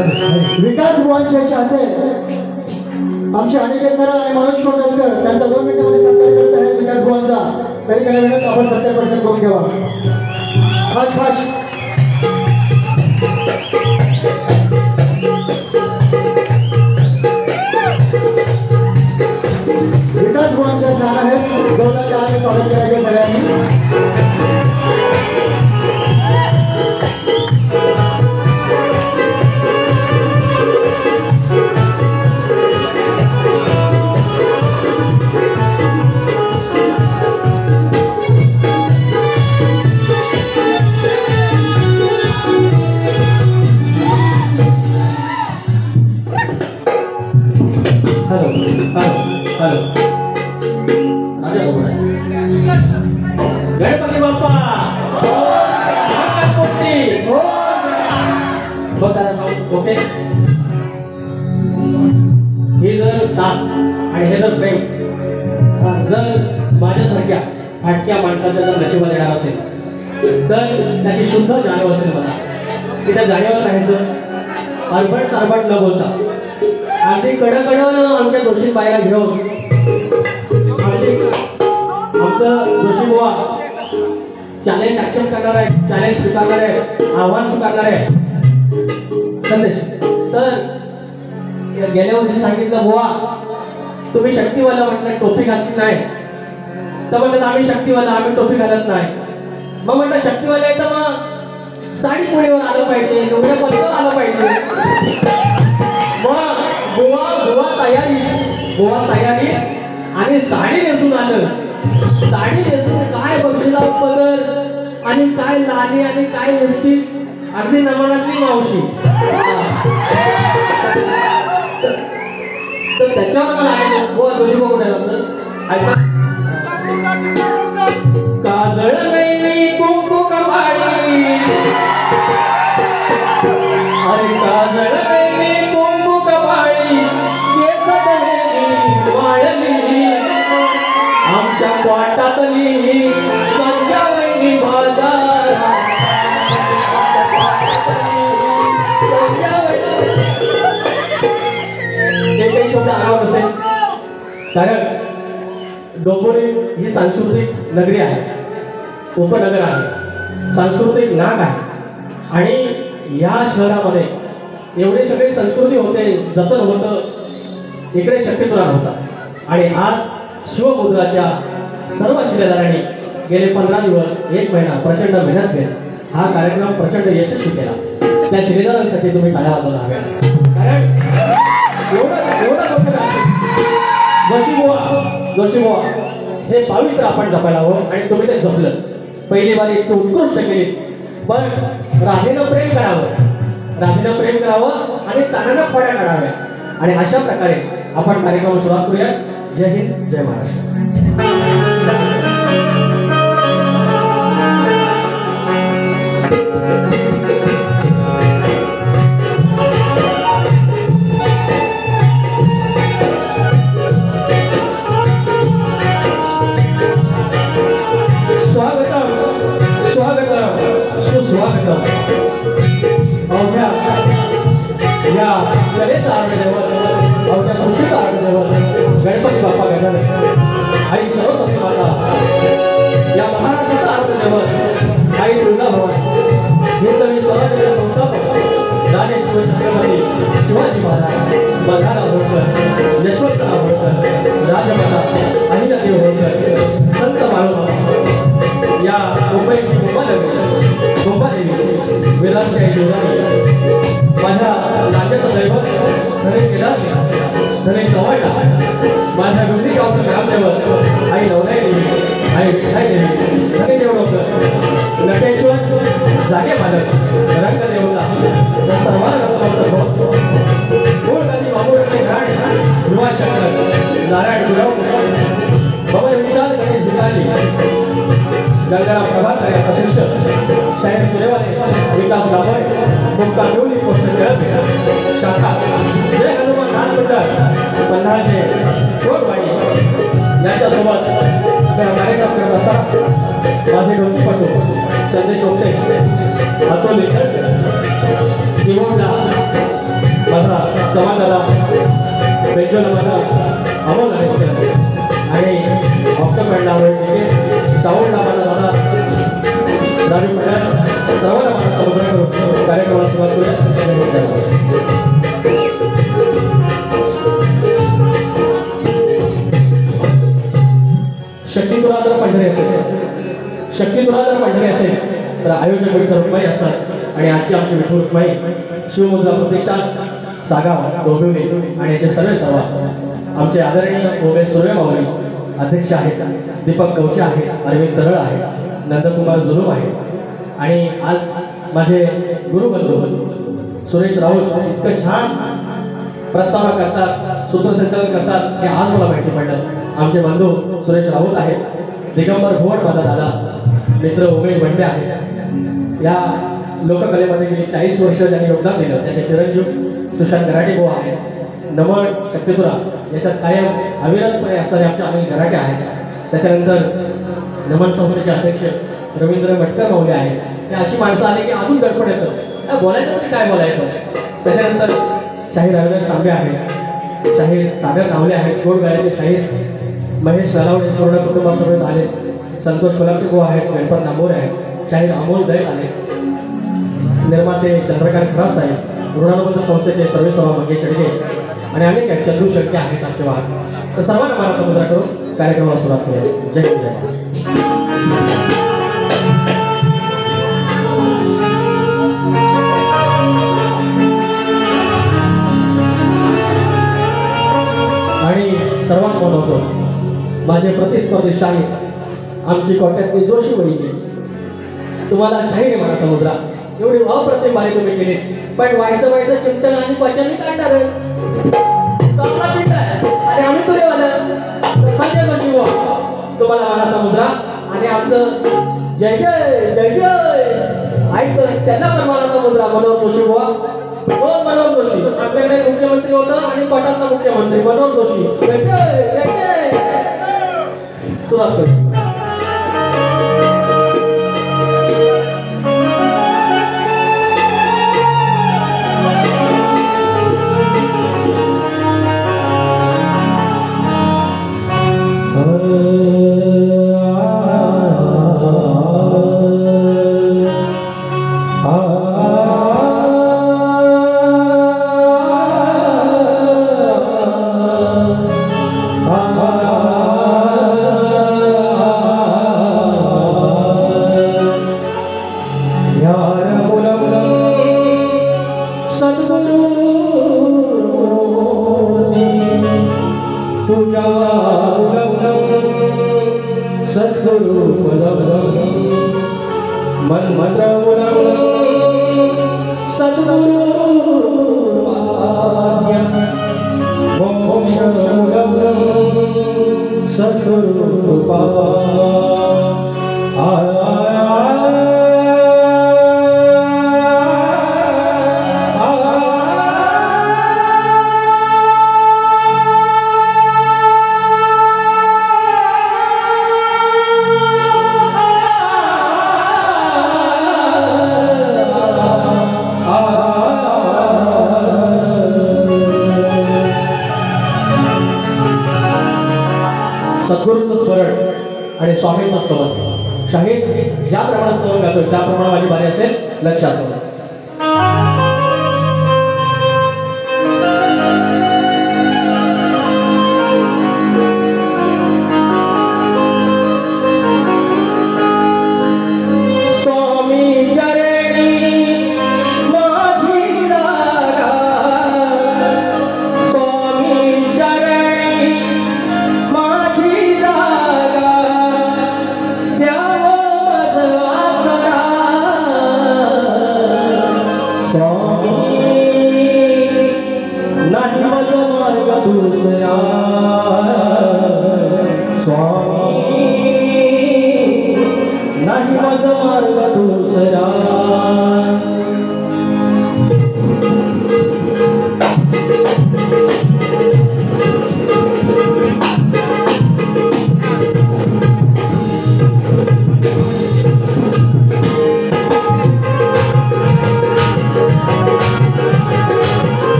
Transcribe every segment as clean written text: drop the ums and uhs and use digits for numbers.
विकास बुवांचे चाहते आमचे अनिकेत नरा आणि मनोज कोंडलकर त्यांचा 2 मिनिटांमध्ये सत्कार करत आहेत विकास बुवांचा. तरी त्याला वेळेत आपण सत्कार करून घ्यावा. फास्ट फास्ट विकास बुवांच्या छान आहेत. जोरदार टाळ्यांनी स्वागत करायचे सगळ्यांनी. गणपती बाप्पा ओके. हे जर साथ आणि हे जर प्रेम जर माझ्यासारख्या फाटक्या माणसाच्या जर नशिबात येणार असेल तर त्याची शुद्ध जाणीव असेल मला की त्या जाणीवर राहायचं. अरबट चारबट न बोलता अगदी कडकडं आमच्या दोषी बायला घेऊन आमचं जोशी बुवा चॅलेंज ऍक्सेप्ट करणार आहे, चॅलेंज स्वीकारणार आहे, आव्हान स्वीकारणार आहे. संदेश तर गेल्या वर्षी सांगितलं बुवा तुम्ही शक्तीवाला म्हटलं टोपी घातली नाही तर म्हणतात आम्ही शक्तीवाला आम्ही टोपी घालत नाही. मग म्हटलं शक्तीवाला आहे तर मग साडी पुढेवर आलं पाहिजे, डोंगऱ्या पत्तर आलं पाहिजे. मग बुवा तयारी आणि साडी नेसून आलं. साडी नेसून काय बक्षीला पदर आणि काय लाली आणि काय लिपस्टिक अगदी नमनातली मावशी. तर त्याच्यावर मला बुवा दोषी बघून ऐका काजळ नाही कुंकू कपाळी अरे काजळ नाही कुंकू कपाळी केस वाढली आमच्या वाटातली संध्या वैनी बाजार एक शब्द आराम असेल कारण डोंबिवली ही सांस्कृतिक नगरी आहे, उपनगर आहे, सांस्कृतिक नाक आहे आणि या शहरामध्ये एवढी सगळी संस्कृती होते, जतन होतं, इकडे शक्यतुरा होता. आणि आज शिवमुद्राच्या सर्व शिलेदारांनी गेले 15 दिवस 1 महिना प्रचंड मेहनत घेत हा कार्यक्रम प्रचंड यशस्वी केला. त्या शिलेदारांसाठी तुम्ही टाळ्या वाजवला हव्या कारण जोशी बुवा हे पावित्र्य आपण जपायला हवं आणि तुम्ही ते जपलं. पहिली बारी इतकी उत्कृष्ट केली पण राधेनं प्रेम करावं आणि तानानं खोड्या काढाव्या आणि अशा प्रकारे आपण कार्यक्रम सुरुवात करूया. जय हिंद जय महाराष्ट्र. या कलेचा आराधनेवर अवघ्या सृष्टीचा आराधनेवर गणपती बाप्पा गजानन आई सर्वशक्ती माता या महाराष्ट्राच्या आराधनेवर आई तुळजाभवानी हिंदवी स्वराज्याचे संस्थापक राजे छत्रपती शिवाजी महाराज बंधारा होळकर यशवंतराव होळकर राजमाता अहिल्यादेवी होळकर संत बाळोबा या मुंबईची मुंबादेवी विराजशाही देवराणी माझ्या राज्याचं दैवत धने केदारने धने चव्हाणला माझ्या गुंडी गावचं ग्रामदैवत आई नवराई देवी आई विठाई देवी धने देवडोकर नटेश्वर जागे मालक रंगदेवता या सर्वांना मूळगादी बाबूराणी घाट युवा शंकर नारायण गुरव भवन विशाल गणेश भिकाजी गंगाराम प्रभाकर याचा शिष्य शाहीर सुरेवाले विकास गाभोळे मुक्का देवली पोस्ट खेळत शाखा जय हनुमान नाथ मंडळ पन्हाळचे कोटवाडी यांच्यासोबत कार्यक्रम करत असताना माझे ढोलकीपटू संदेश ओपटे अतुल कीबोर्डला माझा समाजाला बेंजोला माझा अमोल आहे आणि ऑक्टोपॅडला साऊंडला माझा दादा राजू पटेल सर्वांना माझा समुद्र करून कार्यक्रमाला सुरुवात करूया. शक्ती तुला जर पंढरी असेल तर आयोजक विठ्ठल रुक्माई असतात आणि आजची आमची विठ्ठल रुक्माई शिवमुद्रा प्रतिष्ठान सागाव डोंबिवली आणि याचे सर्व आमचे आदरणीय उमेश सूर्यमावली अध्यक्ष आहेत, दीपक कवचे आहेत, अरविंद तरळ आहे, नंदकुमार जुलूम आहे आणि आज माझे गुरुबंधू सुरेश राऊत इतकं छान प्रस्तावना करतात, सूत्रसंचालन करतात हे आज मला माहिती पडलं. आमचे बंधू सुरेश राऊत आहेत, दिगंबर भोड माझा दादा, मित्र उमेश बंडे आहेत. या लोककलेमध्ये गेली 40 वर्ष त्यांनी योगदान दिलं. त्याचे चिरंजीव सुशांत गराटे भाऊ आहेत. नमन शक्तिपुरा याच्यात कायम अविरतपणे असणारे आमचे अनिल गराटे आहेत. त्याच्यानंतर नमन संस्थेचे अध्यक्ष रवींद्र मटकर माऊली आहेत. हे अशी माणसं आली की अजून गडबड येतं, बोलायचं म्हणजे काय बोलायचं. त्याच्यानंतर शाहीर रविदास तांबे आहेत, शाहीर सागर कावले आहेत, गोड गायचे शाहीर महेश नलावडे पूर्ण कुटुंबासमवेत आले, संतोष कोल्हापूर भाऊ आहेत, गणपत नांबोरे आहेत, शाहीर अमोल दैत आले, निर्माते चंद्रकांत खरास आहेत, ऋणानुबंध संस्थेचे सर्वेसर्वा मंगेश शेडगे आणि अनेक आहेत, चंदू शेडगे आहेत आमचे वाहन. तर सर्वांना मला समुद्र करून कार्यक्रमाला सुरुवात करूया. जय जय. आणि सर्वात महत्त्वाचं माझे प्रतिस्पर्धी शाहीर आमची कोट्यातली जोशी वहिनी, तुम्हाला शाहीर म्हणा समुद्रा एवढी अप्रतिम बारी तुम्ही केली, पण व्हायचं चिमटन आणि पचन काढणार आणि आम्ही तुरे संजय जोशी तुम्हाला म्हणा समुद्रा आणि आमचं जय जय जय जय ऐकतं त्यांना पण म्हणा समुद्रा मनोहर जोशी बुवा. मनोहर जोशी आपल्याकडे मुख्यमंत्री होतं आणि पटातला मुख्यमंत्री मनोहर जोशी. जय जय जय जय. सुरुवात करू. सद्गुरूंचं स्मरण आणि स्वामींचं स्तवन. शाहीर ज्याप्रमाणे स्तवन गातोय त्याप्रमाणे माझी बारी असेल, लक्ष असेल.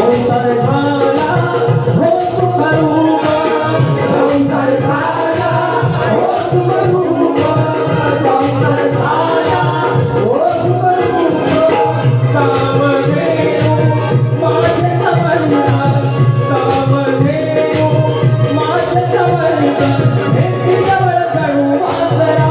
संसार झाला हो सुखरूप संसार झाला हो सुखरूप संसार झाला हो सुखरूप कामधेनु माझे समर्थ कामधेनु माझे समर्थ हे जवळ कडू वासरा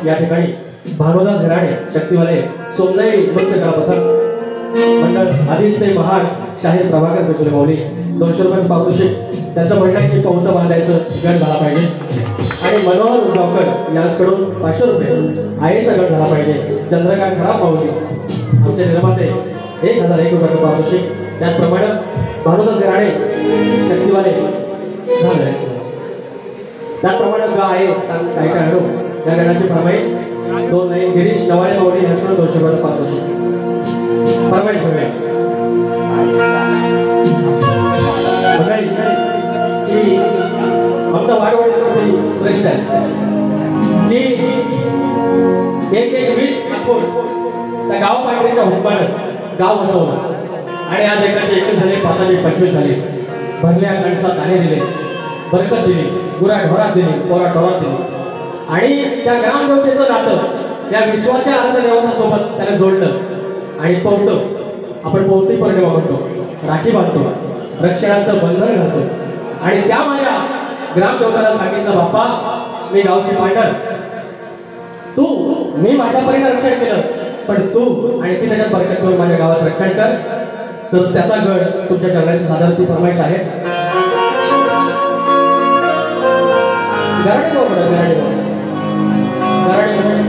या ठिकाणी भानुदास घराणे शक्तीवाले सोमनाई नृत्य कला पथक मंडळ आधीच ते महान शाहीर प्रभाकर पेशवे माऊली 200 रुपयाचं पारितोषिक त्यांचं म्हणणं आहे की पौंत बांधायचं गट झाला पाहिजे आणि मनोहर उजावकर यांच्याकडून 500 रुपये आईचा गट झाला पाहिजे चंद्रकांत खराब माऊली आमचे निर्माते 1001 रुपयाचं पारितोषिक त्याचप्रमाणे भानुदास घराणे शक्तीवाले झाले त्याचप्रमाणे गाय काय काय आणू त्या गणाची फरमाईश 2 लाईन गिरीश नवाळे माऊली यांच्याकडून 200 रुपयाचं पारितोषिक फरमाईश बघाय की आमचा वारवाडी श्रेष्ठ आहे की एक वीज आपण त्या गाव पातळीच्या हुकमानं गाव बसवलं आणि आज एकाचे 21 झाले 25 झाले भरल्या कणसात दाणे दिले बरकत दिली गुरा ढोरात दिली पोरा टोरात दिली आणि त्या ग्रामदेवतेचं नातं या विश्वाच्या आराध्य देवतासोबत त्याला जोडलं आणि पौंत आपण पौंती पौर्णिमा म्हणतो राखी बांधतो, रक्षणाचं बंधन घालतो. आणि त्या माझ्या ग्रामदेवताला सांगितलं, बाप्पा मी गावची पांढर, तू मी माझ्या परीने रक्षण केलं, पण तू आणखी त्याच्यात बरकत करून माझ्या गावात रक्षण कर. तर त्याचा गड तुमच्या चरणाची साधारण ती फरमाईश आहे. गराडे बोल,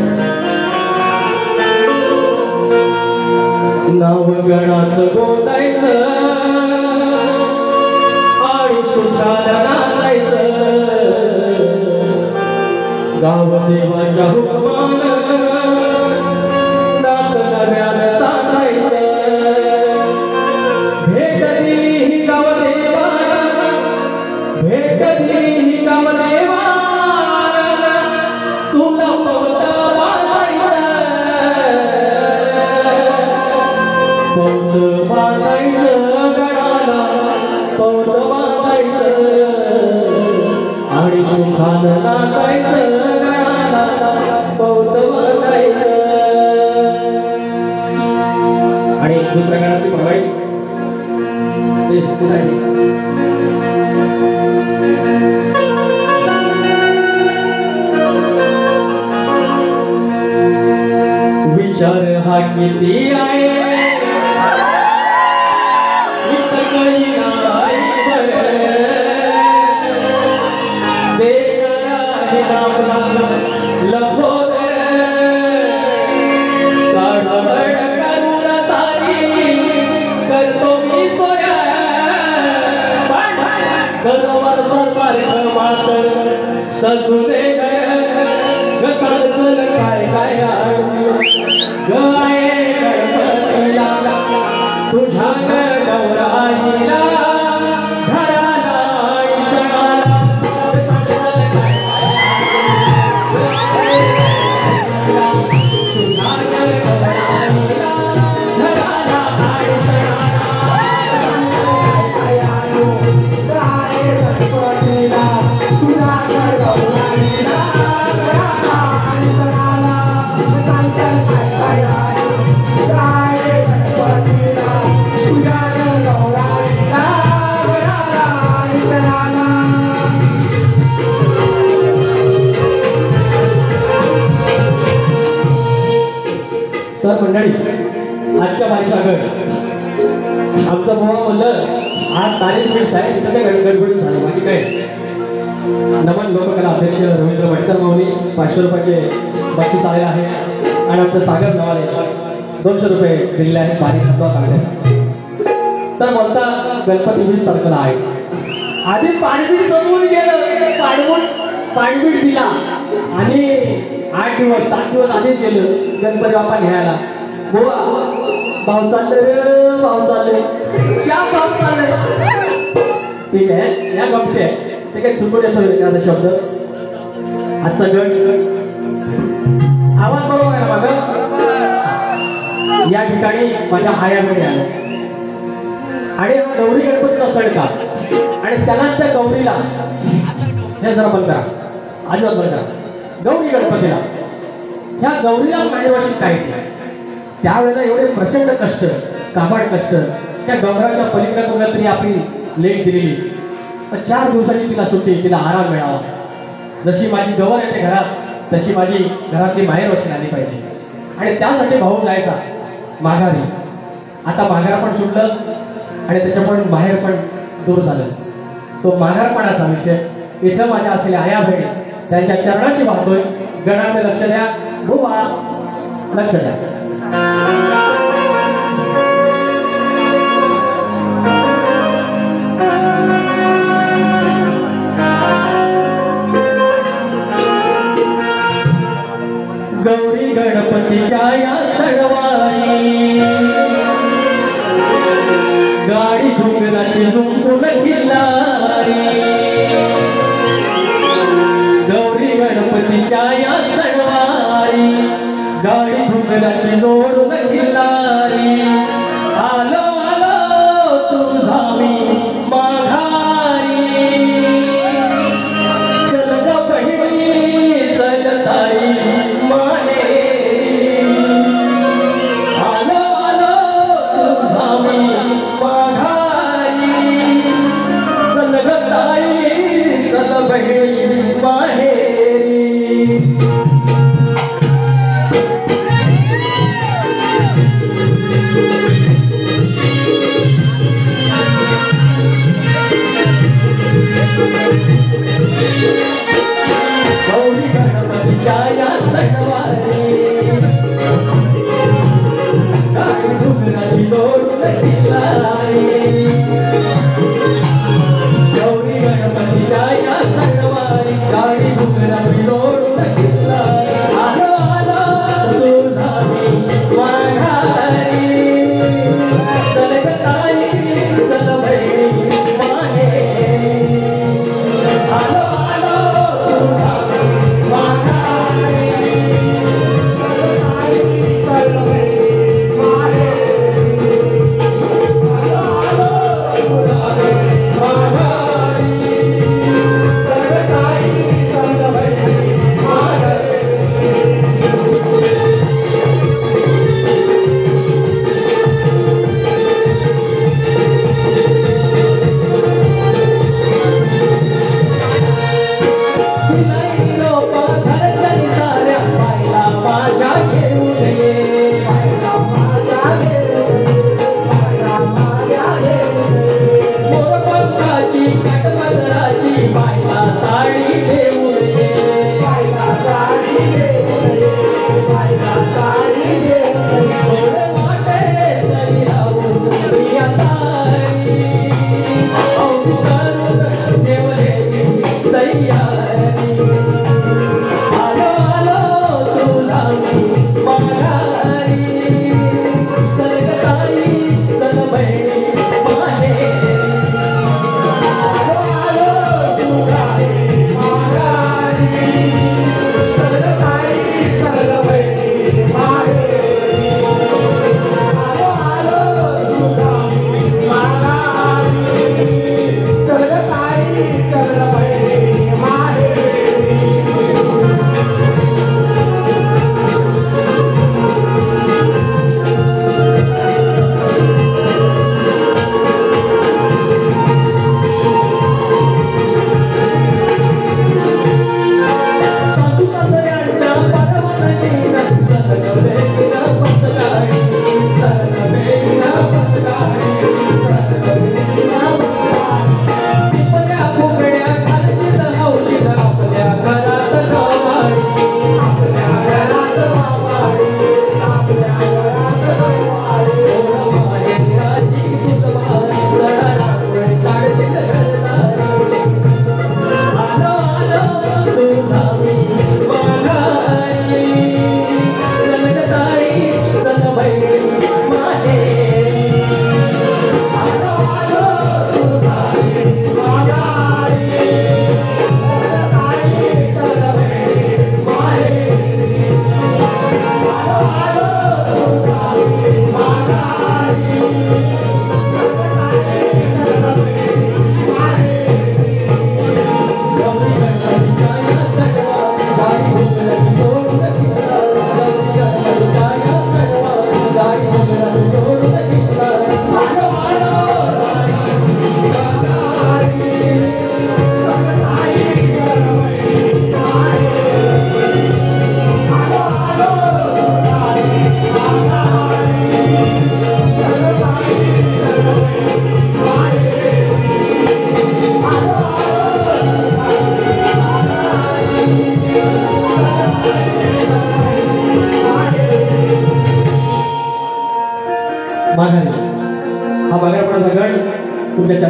नाव गणाचं गोंदायचं आणि सुशाला नाचायचं, गाव देवाच्या हुकमानं नाच नव्यानं साजायचं. भेट दिली गाव देवानं, भेट दिली गाव देवानं, तुला पौत बांधायचं, पौत बांधायचं गडाला, पौत बांधायचं आणि सुखानं नाचायचं गडाला, पौत बांधायचं. आणि दुसऱ्या गणाची फरमाईश विचार हा किती आहे सजुने गसाल काय काय गाय गणपतीला तुझ्या गौराईला घराला आणि सणाला तुझ्या गौराईला घराला आणि तर मंडळी आजच्या माझ्याकडे आमचं भाऊ म्हणलं आज तारीख मिळस आहे तिथं ते गडबडीत झालं. बाकी काय नमन लोककला अध्यक्ष रवींद्र वटकर माऊली 500 रुपयाचे बक्षीस आले आहे. आणि आमचं सागर नावाने 200 रुपये दिलेले आहेत बारीक खतवा सांगण्याचा. तर बोलता गणपती 20 तारखेला आहे. आधी पाणबीड सजवून गेलं, पाणबीड दिला आणि 8 दिवस 7 दिवस आधीच गेलं गणपती बाप्पा घ्यायला. बोवा भाव चालले रे, भाव चालले, क्या भाव चालले. ठीक आहे, या गमते ते काही चुकून येतो एखादा शब्द. आजचा गण आवाज बरोबर आहे माझा. या ठिकाणी माझ्या आयाकडे आलं आणि हा गौरी गणपतीचा सण का, आणि त्याला त्या गौरीला हे जरा बंद करा, अजिबात बंद करा. गौरी गणपतीला ह्या गौरीला मांडीवाशी काय केलं त्यावेळेला एवढे प्रचंड कष्ट, काबाड कष्ट. त्या गौराच्या पलीकडे कोणतरी आपली लेख दिलेली, 4 दिवसांनी तिला सुट्टी, तिला आराम मिळावा. जशी माझी गवर येते घरात तशी माझी घरातली माहेरवाशी आली पाहिजे. आणि त्यासाठी भाऊ जायचा माघारी. आता माघार पण सुटलं आणि त्याच्या पण माहेर पण दूर झालं. तो माघारपणाचा विषय इथं माझ्या असलेल्या आया बहिणी त्यांच्या चरणाशी वाहतोय. गणाकडे लक्ष द्या, बुवा लक्ष द्या. गौरी गणपतीच्या या सणवारी गाडी घुंगराची झुंकून खिल्लारी. गौरी गणपतीच्या या सणवारी गाडी घुंगराची जोडून खिल्लारी. आलो आलो तुझा मी माघारी. चल ग बहिणी चल ताई माने. आलो आलो तुझा मी माघारी.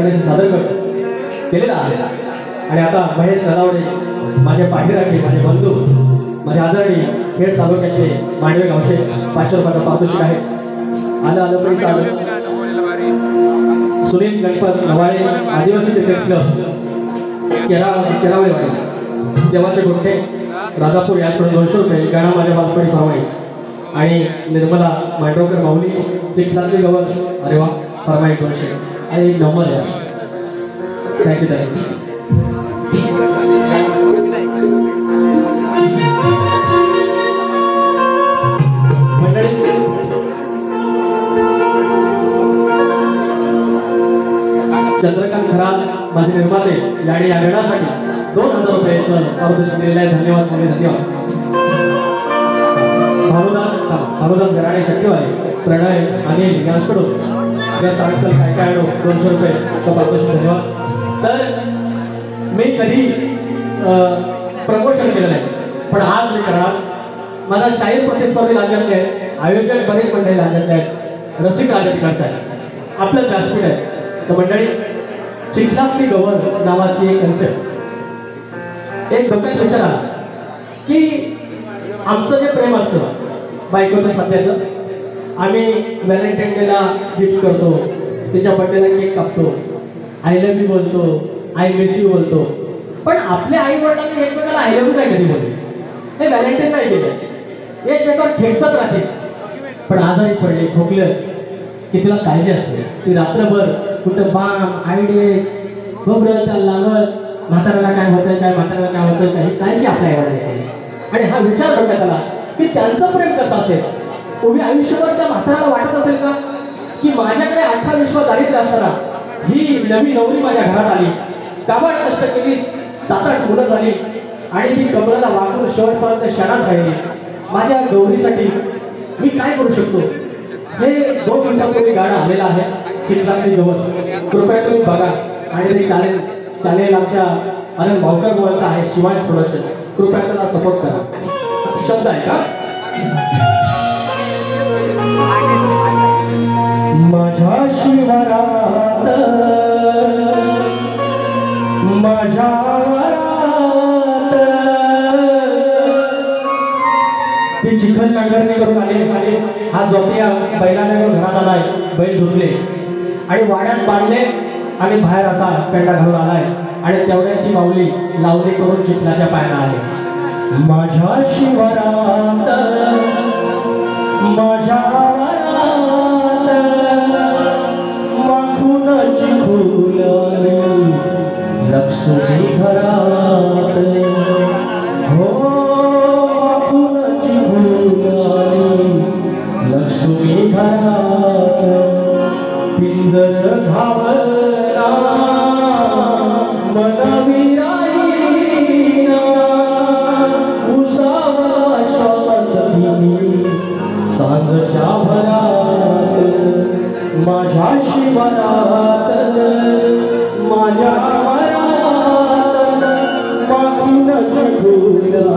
गाण्याचे सादर केलेला आहे. आणि आता महेश नलावडे माझे पाठीराखे, माझे बंधू, माझे आदरणीय खेड तालुक्यातले मांडवे गावचे 500 रुपयाचं पारितोषिक आहे. आलं पैसा आलं. सुनील गणपत नवाळे आदिवासी क्रिकेट क्लब केरावळेवाडी देवाचे गोठे राजापूर याकडून 200 रुपये. गाणं माझ्या बालपणी फरमाईश. आणि निर्मला मांडवकर माऊली चिखलातली गवर, अरे वा, फरमाईश 200. आणि एक नंबर आहे. थँक्यू. मंडळी, चंद्रकांत खरात माझे निर्माते याने या गणासाठी 2000 रुपयाचं पारितोषिक दिलेलं आहे. धन्यवाद. धन्यवाद. भानुदास घराणे शक्यवाले प्रणय अनिल यांच्याकडून या सारखं काय 200 रुपये पारितोषिक. धन्यवाद. तर मी कधी प्रमोशन केलं नाही, पण आज मी करणार. माझा शाहीर प्रतिस्पर्धी राज्यातले आहेत, आयोजक बरेच मंडळी राज्यातले आहेत, रसिक राजा तिकडचा आहे, आपलं व्यासपीठ आहे. तर मंडळी, चिखलातली गवर नावाची एक कन्सेप्ट एक डोक्यात विचार आला की आमचं जे प्रेम असतं बायकोच्या सध्याचं, आम्ही व्हॅलेंटाईन डेला गिफ्ट करतो, तिच्या बर्थडेला केक कापतो, आय लव्ह यू बोलतो, आय मिस यू बोलतो. पण आपल्या आई वडिलांनी एकमेकाला आय लव्ह यू नाही कधी बोलले, हे व्हॅलेंटाईन नाही केलं, एकमेकावर ठेचत राहते. पण आजारी पडले, खोकलं की तिला काळजी असते. ती रात्रभर कुठं बाम आयडियेस खोबरं त्याला लागत, म्हाताऱ्याला काय होतंय, म्हाताऱ्याला काय होतं, काही काळजी आपल्या आईवडिलांनी. आणि हा विचार डोक्यात आला की त्यांचं प्रेम कसं असेल. उभी आयुष्यभर त्या म्हाताऱ्याला वाटत असेल का की माझ्याकडे 18 दारिद्र्य असताना ही नवी नवरी माझ्या घरात आली, काबाड कष्ट केली, 7-8 मुलं झाली आणि ती कमळाला वाकून शेवटपर्यंत क्षणात राहिली. माझ्या गौरीसाठी मी काय करू शकतो. हे 2 दिवसापूर्वी गाणं आलेलं आहे, चिखलातली गवर. कृपया तुम्ही बघा आणि ते चालेल आमच्या अनंत भावकर मोहनचा आहे, शिवांश प्रोडक्शन. कृपया त्याला सपोर्ट करा. शब्द आहे का? माझ्या शिवरात माझ्या ती चिखल नांगरणी करून आले. हा जोपिया बैलाने घरात आलाय, बैल धुतले आणि वाड्यात बांधले आणि बाहेर असा पेंडा घालून आलाय. आणि तेवढ्यात ती माऊली लावणी करून चिखलाच्या पायाला आले. माझ्या शिवरात माझ्या माखुनाची फुलं लक्ष्मी घरात, हो माखुनाची फुलं लक्ष्मी घरात. पिंजर घावला मनवी राईना, उसावा श्वासनी सांजच्या भरात. माझ्या शिवरात माझ्या वरात माखुनाची फुलं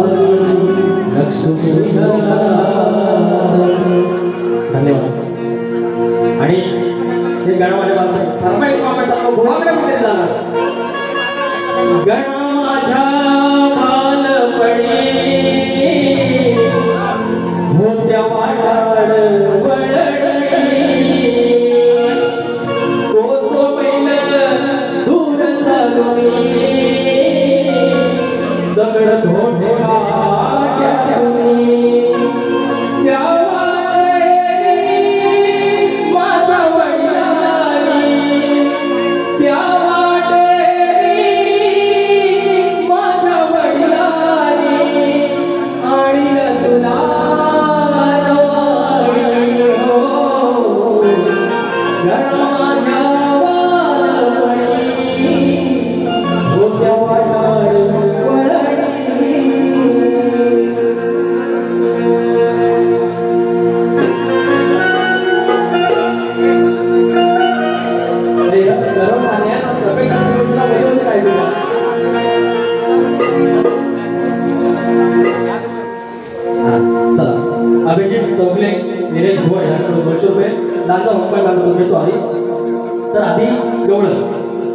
लक्ष्मी घरात. धन्यवाद. आणि हे गाणं माझ्या बालपणी फरमाईश मागतात, गोवाकडे कुठे जाणार. गणा माझ्या बालपणी होत्या वाटाड वळणी, कोसो बैल दूर चालूनी, दगड धोंडे काट्यावनी.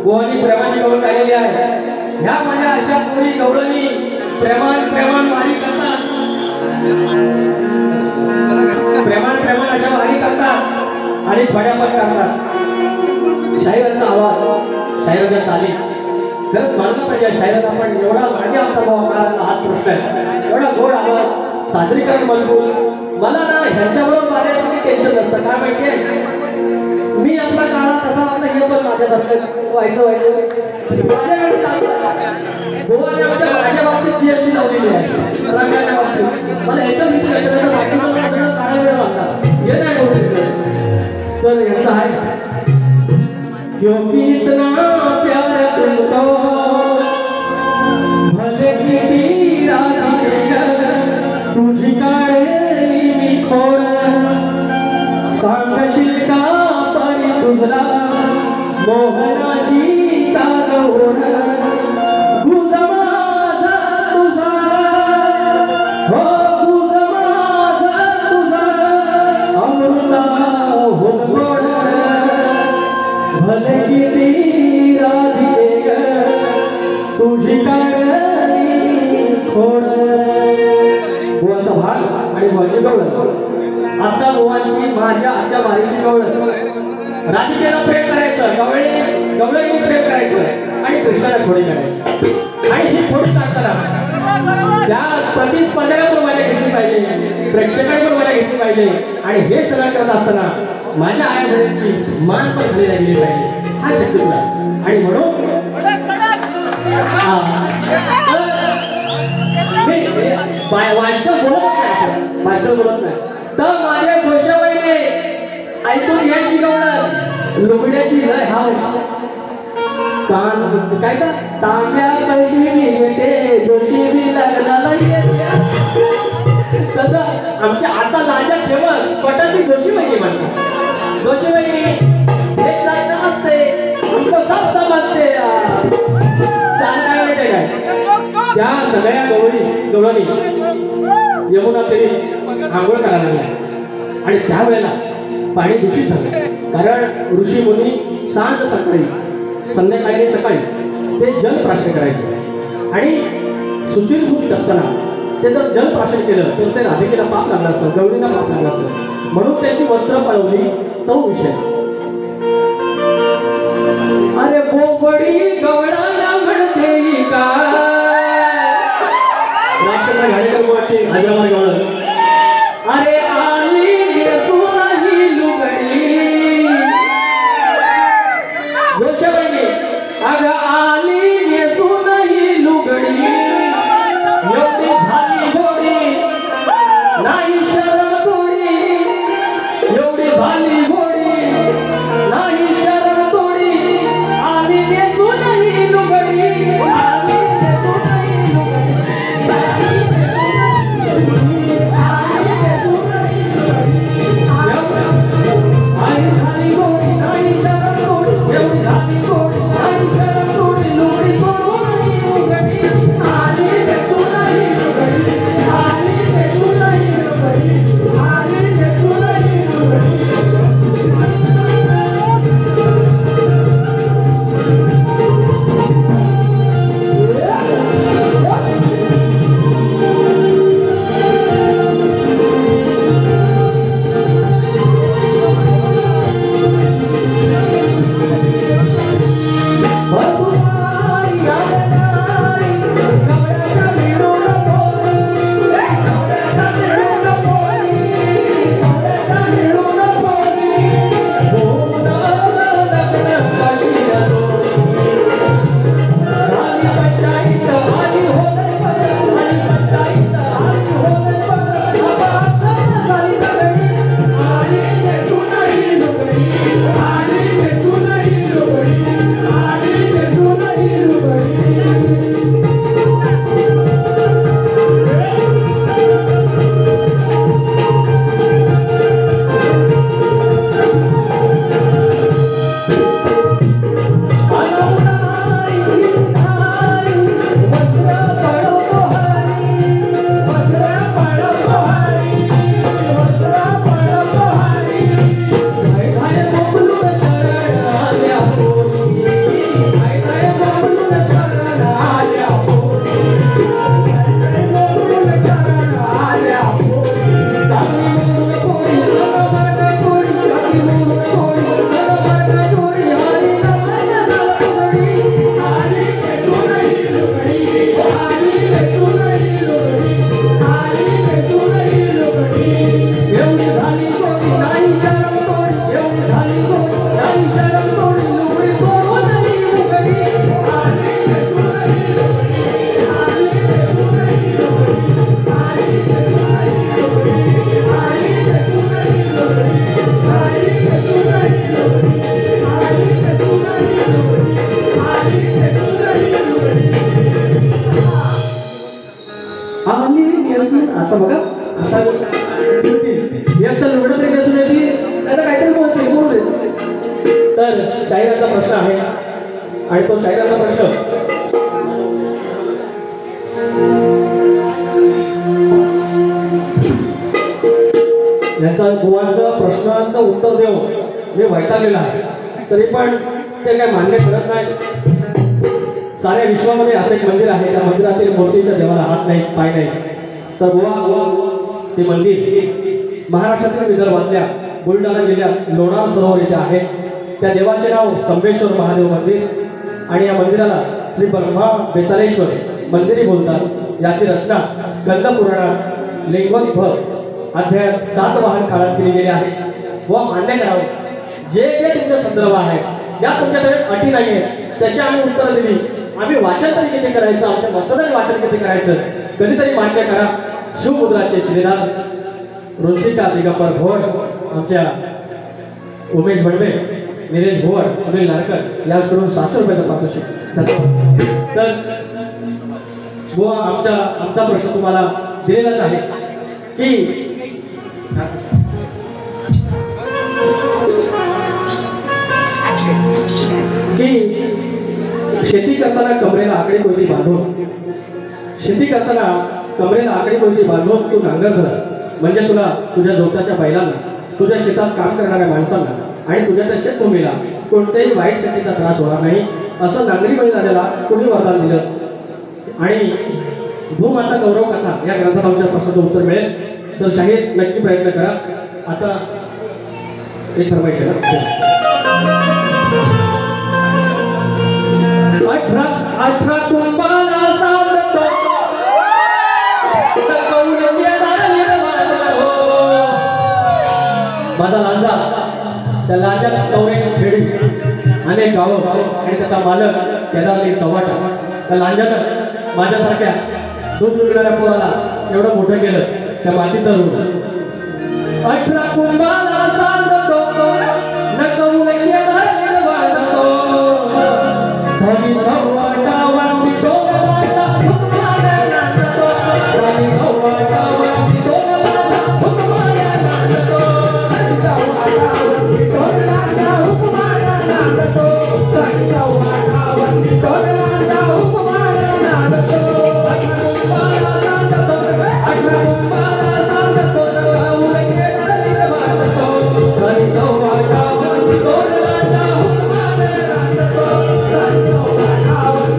गोवानी प्रेमाची गवळ काढलेली आहे. ह्या माझ्या अशा पोरी गवळणी प्रेमान प्रेमान वारी करतात, प्रेमान प्रेमान अशा वारी करतात आणि फड्या पण करतात. शाहिराचा आवाज, शाहिराच्या चाली खरंच मानलं पाहिजे. शाहिरात आपण एवढा मागे आमचा भावाचा हात पुरला एवढा गोड आवाज, सादरीकरण मजबूत. मला ना ह्यांच्याबरोबर माझ्यासाठी टेन्शन नसतं. काय माहितीये, मी आपला काळा तसा आता हे पण माझ्यासारखं व्हायचं माझ्याकडे गोवाने माझ्या बाबतीत जी अशी लावलेली आहे रंगाच्या बाबतीत. मला याच्या भीती बाकीचं सगळं काळा वेळ वाटतात हे नाही होत. तर याचं आहे क्योंकि इतना प्यार तुमको भले किती राधिका तुझी काळेली मी खोड सांगशील का परी तुझला मोहनाची तारवण तुझा माझा तुझा हो तुझा माझा तुझा अमृता हो गोड भले किती राधिके तुझी काळी खोड. गोवाचा भाग आणि गोवाची गवळ. आता गोवांची माझ्या आजच्या वारीची गवळ. राधिकेला प्रेम करायचं, गवळीने प्रेम करायचं आणि कृष्णाला खोडी काढायची. आणि ही खोडी काढताना त्या प्रतिस्पर्धेला पण मला घेतली पाहिजे, प्रेक्षकांना पण मला घेतली पाहिजे. आणि हे सगळं करत असताना माझ्या आईवडिलांची मान पण खाली लागली पाहिजे. हा शब्द तुला आणि म्हणून वास्तव बोलत नाही तर माझ्या घोषाबाईने ऐकून घ्या शिकवलं लुगड्याची लय हाऊस. काय का तांब्या कशी येते जोशी बी लग्नाला येते. तसं आमच्या आता लाजा फेमस पटाची जोशीबाई म्हणतात. जोशीबाई एक साथ नमस्ते हमको सब समजते सांगायला माहिती काय त्या सगळ्या गवळणी यमुना तरी आंघोळ करायला लागल्या आणि त्यावेळेला पाणी दूषित झालं. कारण ऋषी मुनी सांज सकाळी संध्याकाळी सकाळी ते जलप्राशन करायचे आणि सुचिरभूत असताना ते जर जलप्राशन केलं तर ते राधिकेला पाप लागलं असतं, गवळीला पाप लागलं असतं. म्हणून त्यांची वस्त्र पळवली तो विषय. अरे बोबडी गवळाला म्हणते का अरे आली सोनाही लुगडी जोशाबाई अगं आली सोनाही लुगडी एवढी झाली घोडी नाही शरम थोडी एवढी झाली घोडी नाही शरम थोडी आली सोनाही लुगडी आली सोनाही लुगडी आता बघा आता एक तर लुगडं तरी दिसून येते आता काहीतरी बोलते बोलू दे. तर शाहिराचा प्रश्न आहे आणि तो शाहिराचा प्रश्न यांचा बुवांचं प्रश्नांचं उत्तर देऊन मी वैतागलेला आहे, तरी पण ते काय मान्य करत नाही. साऱ्या विश्वामध्ये असं एक मंदिर आहे, त्या मंदिरातील मूर्तीच्या देवाला हात नाही पाय नाही. तर बुवा ते मंदिर महाराष्ट्रातील विदर्भातल्या बुलढाणा जिल्ह्यात लोणार सरोवर येथे आहे. त्या देवाचे नाव स्तंभेश्वर महादेव मंदिर आणि या मंदिराला श्री ब्रह्मा बेतालेश्वर मंदिरी बोलतात. याची रचना स्कंद पुराणात लिंगवत अध्यायात 7 वाहन काळात केली गेली आहे. व मान्य करावं जे जे तुमचे संदर्भ आहेत, ज्या तुमच्याकडे अटी नाही आहेत त्याची आम्ही उत्तरं दिली. आम्ही वाचन तरी किती करायचं, आमच्या मस्तकाने वाचन किती करायचं कधीतरी मान्य करा. शिवमुद्राचे श्रीदार रुचिका दिगंबर भोर, आमच्या उमेश बडवे, निलेश भोर, सुनील नारकर याकडून 700 रुपयाचं पारितोषिक. तर बुवा आमचा प्रश्न तुम्हाला दिलेलाच आहे की शेती करताना कमरेला आकडी कोयती बांधून तू नांगर धर, म्हणजे तुला तुझ्या जोताच्या बैलांना, तुझ्या शेतात काम करणाऱ्या माणसांना आणि तुझ्या त्या शेतभूमीला कोणत्याही वाईट शेतीचा त्रास होणार नाही असं नांगरी बैलगाड्याला कोणी वरदान दिलं. आणि भूमाता गौरव कथा या ग्रंथात आमच्या प्रश्नाचं उत्तर मिळेल. तर शाहीर नक्की प्रयत्न करा. आता एक फरमाईश आहे. 18 कुंभाला सांगतो माझा लांजा, त्या लांजात कवरेज खेडी अनेक गावं आणि त्याचा मालक केदारली चव्हाटा. त्या लांजानं माझ्यासारख्या दूध विकणाऱ्या पोराला एवढं मोठं केलं त्या मातीचं रूप. 18 कुंभाला सांगतो नकवून केदारली वाजतो धनी चव्हाटावरती डोंगराचा हुकमाने नाचतो, धनी चव्हाटावरती डोंगराचा हुकमाने नाचतो, धनी चव्हाटावरती डोंगराचा हुकमाने नाचतो, धनी चव्हाटावरती डोंगराचा हुकमाने नाचतो. 18 कुंभाला सांगतो नकवून केदारली वाजतो, धनी चव्हाटावरती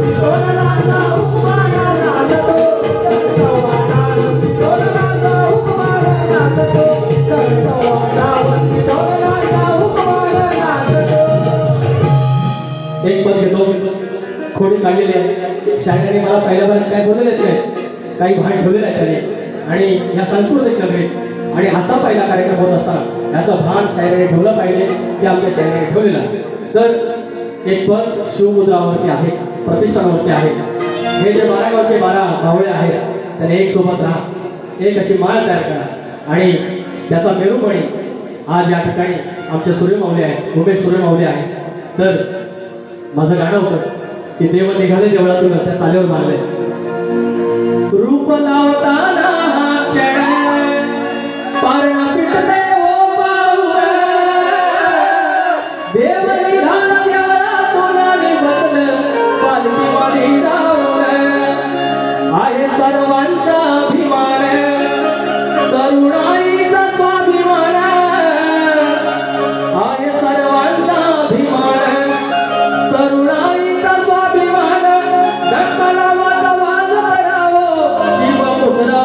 डोंगराचा हुकमाने नाचतो, धनी चव्हाटावरती डोंगराचा हुकमाने नाचतो, धनी चव्हाटावरती डोंगराचा हुकमाने नाचतो, धनी चव्हाटावरती डोंगराचा हुकमाने नाचतो. एक पद घेतो, खोडी काढलेली आहे. शायराने मला पहिल्यापर्यंत काय बोललेच नाही, काही भान ठेवलेलं आहे त्याने आणि या सांस्कृतिक नगरीत आणि असा पहिला कार्यक्रम होत असताना याचं भान शायराने ठेवलं पाहिजे की आमच्या शायराने ठेवलेलं आहे. तर एक पद शिवमुद्रावरती आहे, प्रतिष्ठानावरती आहे. हे जे 12 गावचे 12 मावळे आहेत त्याने एक सोबत राहा, एक अशी माळ तयार करा आणि त्याचा मेरूमणी आज या ठिकाणी आमचे सूर्यमाऊली आहेत, उमेश सूर्यमाऊली आहेत. तर माझं गाणं होतं की देव निघाले देवळातून त्या चालेवर मारले, रूप लावताना हा क्षण पारण पिटते ओ पाऊल, देव निघाला देवळातून आणि बसलं पालखी वाली जाऊन, आहे सर्वांचा अभिमान तरुणाईचा स्वाभिमान, आहे सर्वांचा अभिमान तरुणाईचा स्वाभिमान, ढक्कलावाचा वाज करावो शिवमुद्रा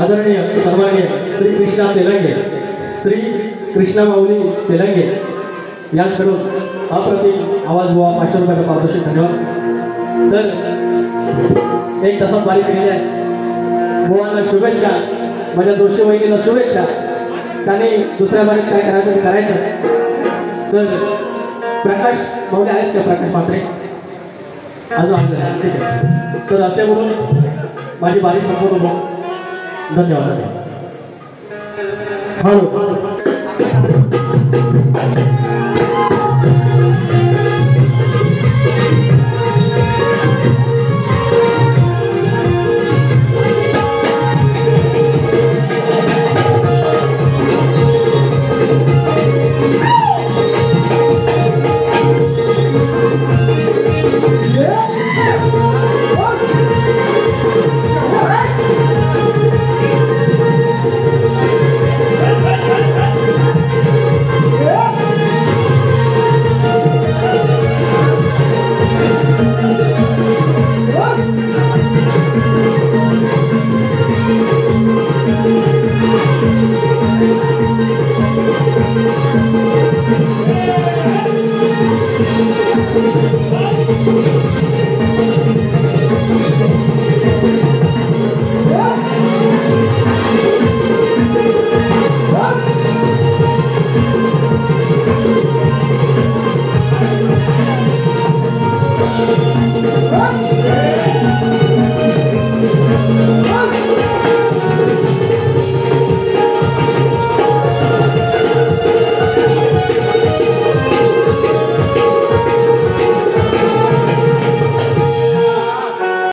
आदरणीय सन्माननीय श्री कृष्णा तेलंगे, श्री कृष्णा माऊली तेलंगे यांच्याकडून अप्रतिम आवाज बुवा 500 रुपयाचा पारितोषिक. धन्यवाद. तर एक तसा बारी केलेली आहे. बुवांना शुभेच्छा, माझ्या दोषी वहिनीला शुभेच्छा. त्याने दुसऱ्या बारीत काय करायचं ते करायचं. तर प्रकाश माऊली आहेत का? प्रकाश मात्रे अजून आलेलं. ठीक आहे. तर असे म्हणून माझी बारी संपूर्ण होतो. धन्यवाद. हॅलो